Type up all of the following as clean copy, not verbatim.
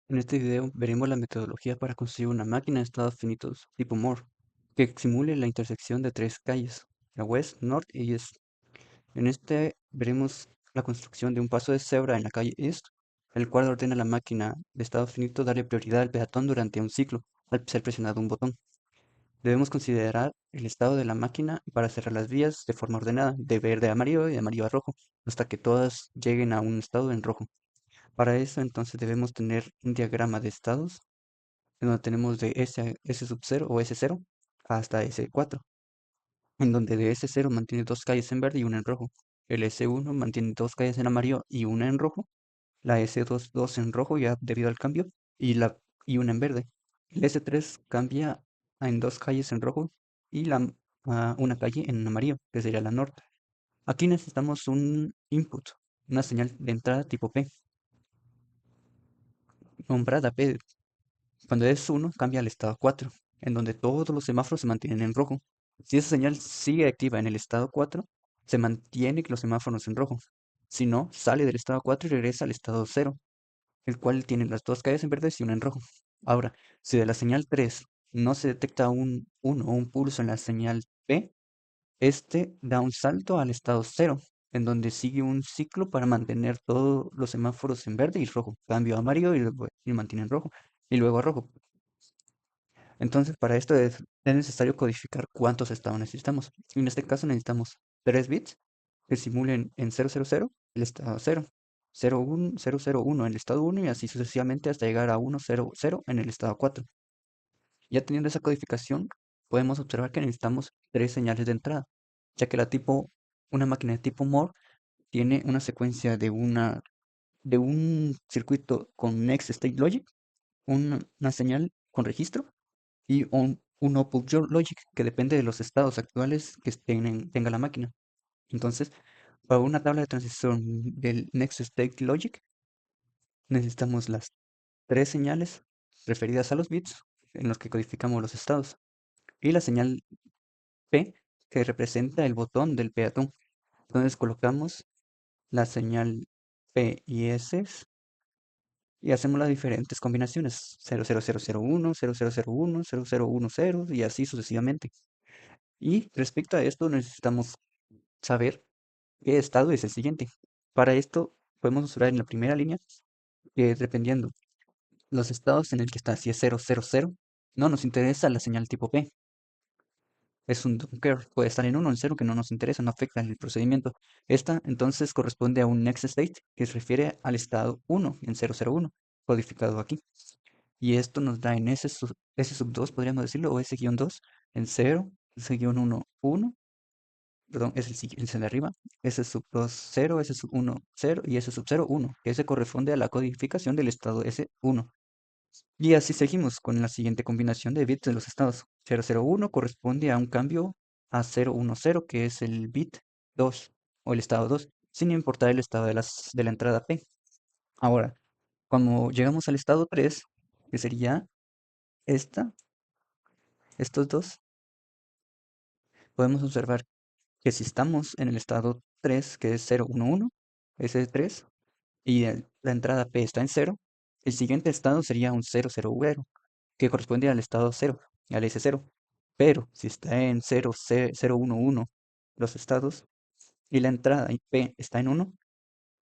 En este video veremos la metodología para construir una máquina de estados finitos tipo Moore que simule la intersección de tres calles, la West, North y East. En este veremos la construcción de un paso de cebra en la calle East, el cual ordena a la máquina de estado finito darle prioridad al peatón durante un ciclo al ser presionado un botón. Debemos considerar el estado de la máquina para cerrar las vías de forma ordenada, de verde a amarillo y de amarillo a rojo, hasta que todas lleguen a un estado en rojo. Para eso entonces debemos tener un diagrama de estados en donde tenemos de S sub 0 o S0 hasta S4, en donde de S0 mantiene dos calles en verde y una en rojo. El S1 mantiene dos calles en amarillo y una en rojo. La S2 dos en rojo ya debido al cambio y una en verde. El S3 cambia en dos calles en rojo y una calle en amarillo, que sería la norte. Aquí necesitamos un input, una señal de entrada tipo P, nombrada P. Cuando es 1, cambia al estado 4, en donde todos los semáforos se mantienen en rojo. Si esa señal sigue activa en el estado 4, se mantiene que los semáforos en rojo. Si no, sale del estado 4 y regresa al estado 0, el cual tiene las dos calles en verde y una en rojo. Ahora, si de la señal 3 no se detecta un 1 o un pulso en la señal P, este da un salto al estado 0, en donde sigue un ciclo para mantener todos los semáforos en verde y rojo. Cambio a amarillo y mantiene en rojo. Y luego a rojo. Entonces, para esto es necesario codificar cuántos estados necesitamos. En este caso necesitamos 3 bits que simulen en 000 el estado 0, 01, 001 en el estado 1 y así sucesivamente hasta llegar a 100 en el estado 4. Ya teniendo esa codificación, podemos observar que necesitamos tres señales de entrada, ya que una máquina de tipo Moore tiene una secuencia de un circuito con Next State Logic, una señal con registro y un output logic que depende de los estados actuales que tenga la máquina. Entonces, para una tabla de transición del Next State Logic, necesitamos las tres señales referidas a los bits en los que codificamos los estados y la señal P que representa el botón del peatón. Entonces colocamos la señal P y S y hacemos las diferentes combinaciones 00001, 0001, 0010 y así sucesivamente. Y respecto a esto necesitamos saber qué estado es el siguiente. Para esto podemos observar en la primera línea que dependiendo los estados en el que está, si es 000, no nos interesa la señal tipo P. Es un don't care, puede estar en 1 o en 0 que no nos interesa, no afecta en el procedimiento. Esta entonces corresponde a un next state que se refiere al estado 1 en 001, codificado aquí. Y esto nos da en S sub 2, podríamos decirlo, o S-2 en 0, S-1, 1, perdón, es el de arriba, S sub 2, 0, S sub 1, 0 y S sub 0, 1, que se corresponde a la codificación del estado S1. Y así seguimos con la siguiente combinación de bits de los estados. 001 corresponde a un cambio a 010, que es el bit 2 o el estado 2, sin importar el estado de la entrada P. Ahora, cuando llegamos al estado 3, que sería esta, estos dos, podemos observar que si estamos en el estado 3, que es 011, ese es 3, y la entrada P está en 0, el siguiente estado sería un 000, que corresponde al estado 0, al S0. Pero si está en 011 los estados y la entrada P está en 1,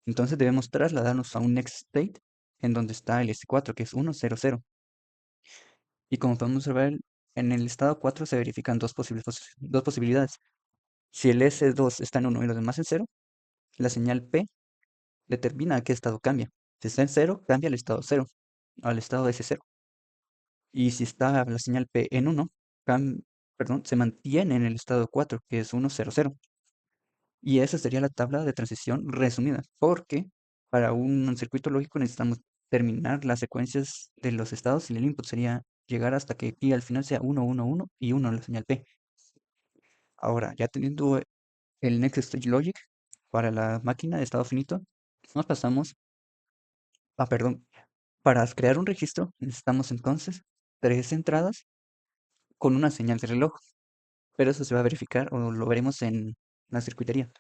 entonces debemos trasladarnos a un next state en donde está el S4, que es 100. Y como podemos observar, en el estado 4 se verifican dos posibilidades. Si el S2 está en 1 y los demás en 0, la señal P determina a qué estado cambia. Si está en 0, cambia al estado 0, al estado S0. Y si está la señal P en 1, perdón, se mantiene en el estado 4, que es 100. Y esa sería la tabla de transición resumida, porque para un circuito lógico necesitamos terminar las secuencias de los estados y el input sería llegar hasta que aquí al final sea 1, 1, 1 y 1 la señal P. Ahora, ya teniendo el Next Stage Logic para la máquina de estado finito, nos pasamos perdón, para crear un registro necesitamos entonces tres entradas con una señal de reloj, pero eso se va a verificar o lo veremos en la circuitería.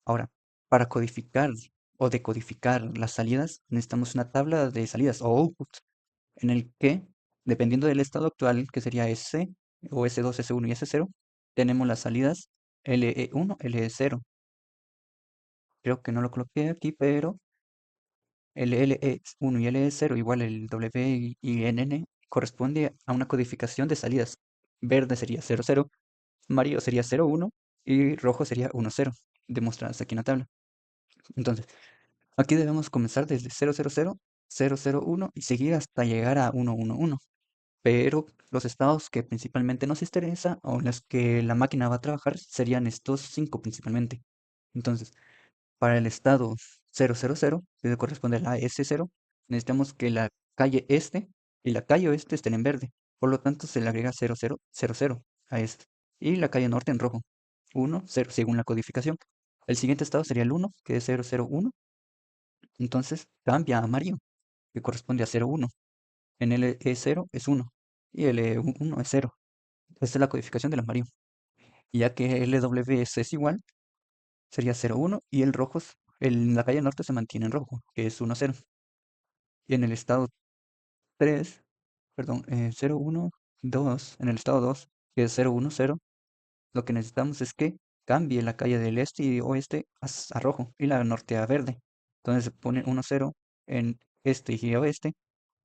Ahora, para codificar o decodificar las salidas necesitamos una tabla de salidas o output, en el que, dependiendo del estado actual, que sería S, o S2, S1 y S0, tenemos las salidas LE1, LE0. Creo que no lo coloqué aquí, pero el LE1 y LE0 igual el W y NN corresponde a una codificación de salidas. Verde sería 00, amarillo sería 01 y rojo sería 10, demostradas aquí en la tabla. Entonces, aquí debemos comenzar desde 000, 001 y seguir hasta llegar a 111. Pero los estados que principalmente nos interesa o en los que la máquina va a trabajar serían estos 5 principalmente. Entonces, para el estado 000, que corresponde a la S0, necesitamos que la calle este y la calle oeste estén en verde. Por lo tanto, se le agrega 0000 a este. Y la calle norte en rojo. 1, 0, según la codificación. El siguiente estado sería el 1, que es 001. Entonces cambia a amarillo, que corresponde a 01. En el E0 es 1 y el E1 es 0. Esta es la codificación del amarillo. Y ya que LWS es igual, sería 01 y el rojo, en la calle norte se mantiene en rojo, que es 10. Y en el estado 3, perdón, 01, 2, en el estado 2, que es 010, lo que necesitamos es que cambie la calle del este y oeste a rojo y la norte a verde. Entonces se pone 10 en este y oeste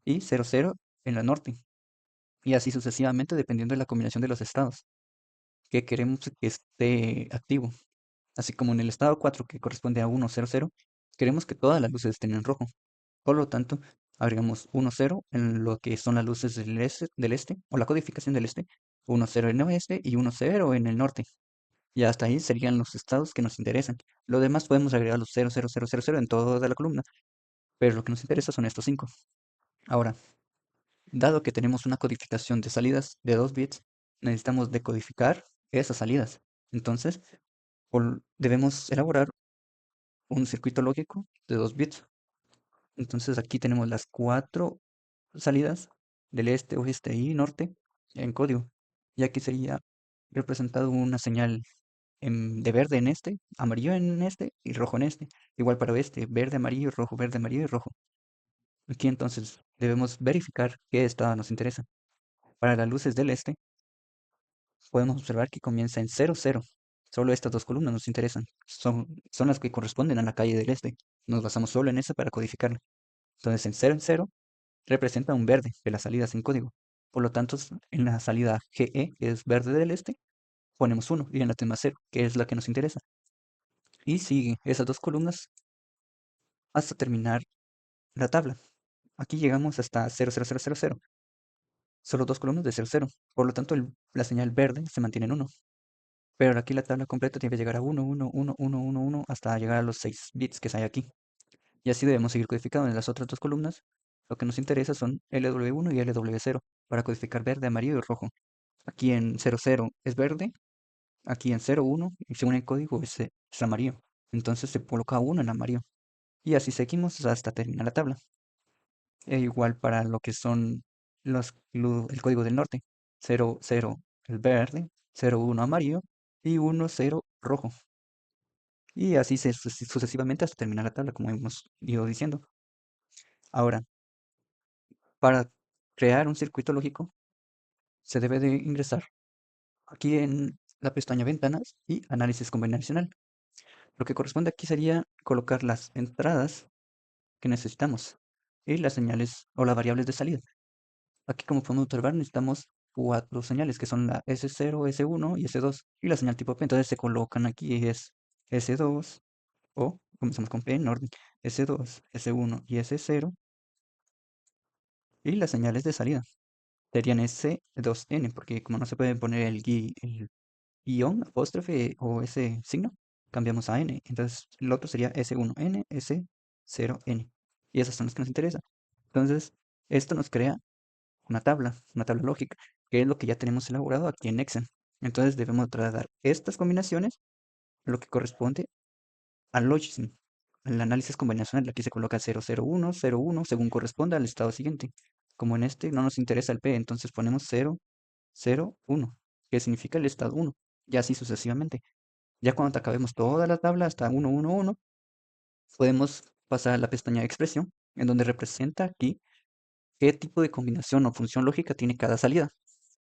y 00 en la norte. Y así sucesivamente dependiendo de la combinación de los estados que queremos que esté activo. Así como en el estado 4 que corresponde a 100, queremos que todas las luces estén en rojo. Por lo tanto, agregamos 10 en lo que son las luces del este o la codificación del este, 10 en el oeste y 10 en el norte. Y hasta ahí serían los estados que nos interesan. Lo demás podemos agregar los 00000 en toda la columna, pero lo que nos interesa son estos 5. Ahora, dado que tenemos una codificación de salidas de 2 bits, necesitamos decodificar esas salidas. Entonces, debemos elaborar un circuito lógico de 2 bits. Entonces aquí tenemos las 4 salidas del este, oeste y norte en código. Y aquí sería representado una señal de verde en este, amarillo en este y rojo en este. Igual para oeste, verde, amarillo, verde, amarillo y rojo. Aquí entonces debemos verificar qué estado nos interesa. Para las luces del este, podemos observar que comienza en 00. Solo estas dos columnas nos interesan. Son las que corresponden a la calle del este. Nos basamos solo en esa para codificarla. Entonces en 00 representa un verde de las salidas en código. Por lo tanto, en la salida GE, que es verde del este, ponemos 1 y en la tema 0, que es la que nos interesa. Y sigue esas dos columnas hasta terminar la tabla. Aquí llegamos hasta 00000. Solo dos columnas de 00. Por lo tanto, la señal verde se mantiene en 1. Pero aquí la tabla completa tiene que llegar a 1, 1, 1, 1, 1, 1, hasta llegar a los 6 bits que hay aquí. Y así debemos seguir codificando en las otras dos columnas. Lo que nos interesa son LW1 y LW0 para codificar verde, amarillo y rojo. Aquí en 00 es verde, aquí en 01 y según el código es amarillo. Entonces se coloca 1 en amarillo. Y así seguimos hasta terminar la tabla. E igual para lo que son el código del norte. 00 el verde, 01 amarillo y 10 rojo. Y así sucesivamente hasta terminar la tabla, como hemos ido diciendo. Ahora, para crear un circuito lógico, se debe de ingresar aquí en la pestaña Ventanas y Análisis Convencional. Lo que corresponde aquí sería colocar las entradas que necesitamos y las señales o las variables de salida. Aquí, como podemos observar, necesitamos 4 señales que son la S0, S1 y S2 y la señal tipo P. Entonces se colocan aquí es S2 o comenzamos con P en orden S2, S1 y S0 y las señales de salida serían S2N porque como no se puede poner el guión, apóstrofe o ese signo, cambiamos a N. Entonces el otro sería S1N, S0N. Y esas son las que nos interesan. Entonces, esto nos crea una tabla lógica, que es lo que ya tenemos elaborado aquí en Excel. Entonces debemos trasladar estas combinaciones, lo que corresponde al logism. El análisis convencional, aquí se coloca 001, 01, según corresponda al estado siguiente. Como en este no nos interesa el P, entonces ponemos 001, que significa el estado 1, y así sucesivamente. Ya cuando acabemos toda la tabla hasta 111, podemos pasar a la pestaña de expresión, en donde representa aquí qué tipo de combinación o función lógica tiene cada salida.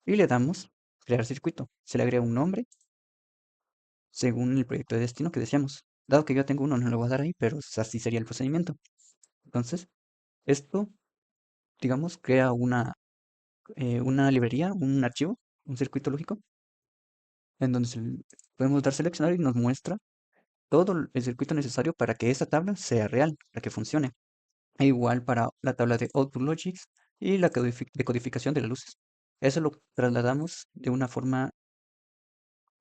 Y le damos crear circuito. Se le agrega un nombre según el proyecto de destino que deseamos. Dado que yo tengo uno, no lo voy a dar ahí, pero así sería el procedimiento. Entonces, esto, digamos, crea una librería, un archivo, un circuito lógico, en donde podemos dar seleccionar y nos muestra todo el circuito necesario para que esa tabla sea real, para que funcione. E igual para la tabla de output logics y la decodificación de las luces. Eso lo trasladamos de una forma,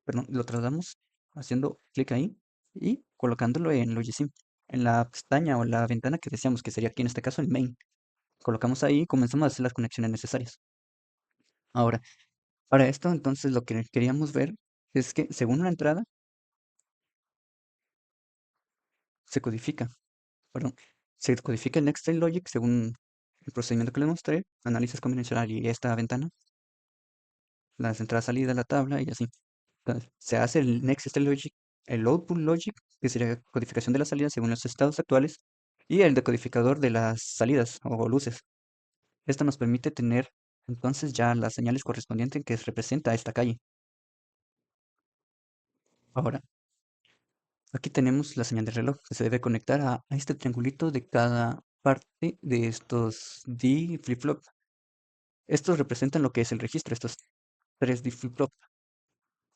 perdón, lo trasladamos haciendo clic ahí y colocándolo en Logisim, en la pestaña o la ventana que deseamos, que sería aquí en este caso el main. Colocamos ahí y comenzamos a hacer las conexiones necesarias. Ahora, para esto entonces lo que queríamos ver es que según la entrada se codifica, perdón, se codifica el Next State Logic según el procedimiento que les mostré, análisis convencional y esta ventana, las entradas salidas, la tabla y así. Entonces, se hace el Next State Logic, el Output Logic, que sería codificación de las salidas según los estados actuales, y el decodificador de las salidas o luces. Esto nos permite tener entonces ya las señales correspondientes que representa esta calle. Ahora, aquí tenemos la señal de reloj que se debe conectar a este triangulito de cada parte de estos D flip-flop. Estos representan lo que es el registro, estos tres D flip-flop.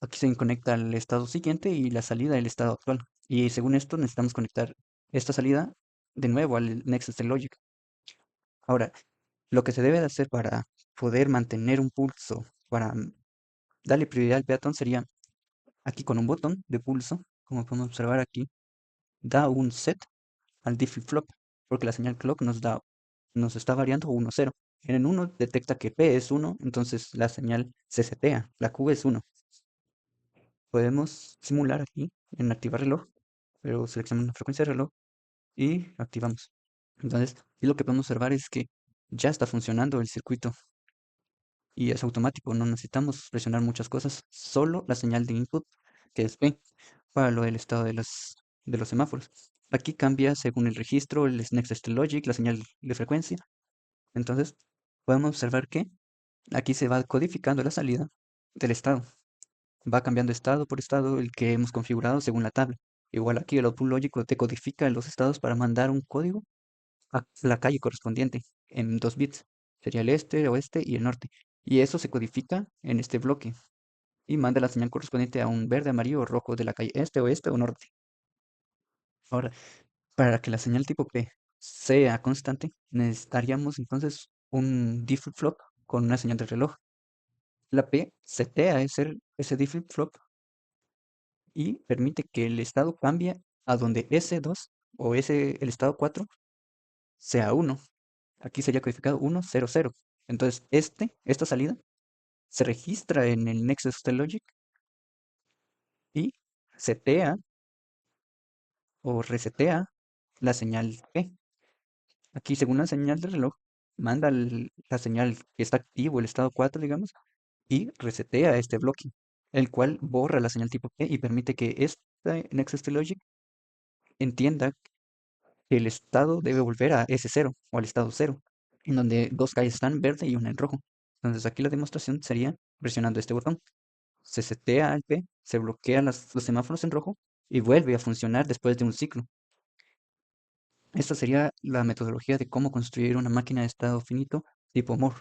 Aquí se conecta el estado siguiente y la salida del estado actual. Y según esto necesitamos conectar esta salida de nuevo al Nexus de Logic. Ahora, lo que se debe de hacer para poder mantener un pulso, para darle prioridad al peatón sería aquí con un botón de pulso, como podemos observar aquí, da un set al D flip-flop, porque la señal clock nos está variando 1-0. En el 1 detecta que P es 1, entonces la señal se setea, la Q es 1. Podemos simular aquí en activar reloj, pero seleccionamos la frecuencia de reloj y activamos. Entonces, y lo que podemos observar es que ya está funcionando el circuito y es automático, no necesitamos presionar muchas cosas, solo la señal de input, que es P, para lo del estado de los semáforos. Aquí cambia según el registro, el Next State Logic, la señal de frecuencia. Entonces, podemos observar que aquí se va codificando la salida del estado. Va cambiando estado por estado el que hemos configurado según la tabla. Igual aquí el output lógico te codifica los estados para mandar un código a la calle correspondiente en 2 bits. Sería el este, oeste y el norte. Y eso se codifica en este bloque y manda la señal correspondiente a un verde, amarillo o rojo de la calle este, oeste o norte. Ahora, para que la señal tipo P sea constante, necesitaríamos entonces un D flip-flop con una señal de reloj. La P setea ese D flip-flop y permite que el estado cambie a donde S2 o el estado 4 sea 1. Aquí sería codificado 1, 0, 0. Entonces, esta salida se registra en el Nexus de Logic y setea o resetea la señal P. Aquí, según la señal del reloj, manda la señal que está activo, el estado 4, digamos, y resetea este bloque, el cual borra la señal tipo P y permite que este Nexus de Logic entienda que el estado debe volver a S0 o al estado 0, en donde dos calles están verde y una en rojo. Entonces aquí la demostración sería presionando este botón. Se setea al P, se bloquean los semáforos en rojo y vuelve a funcionar después de un ciclo. Esta sería la metodología de cómo construir una máquina de estado finito tipo Moore.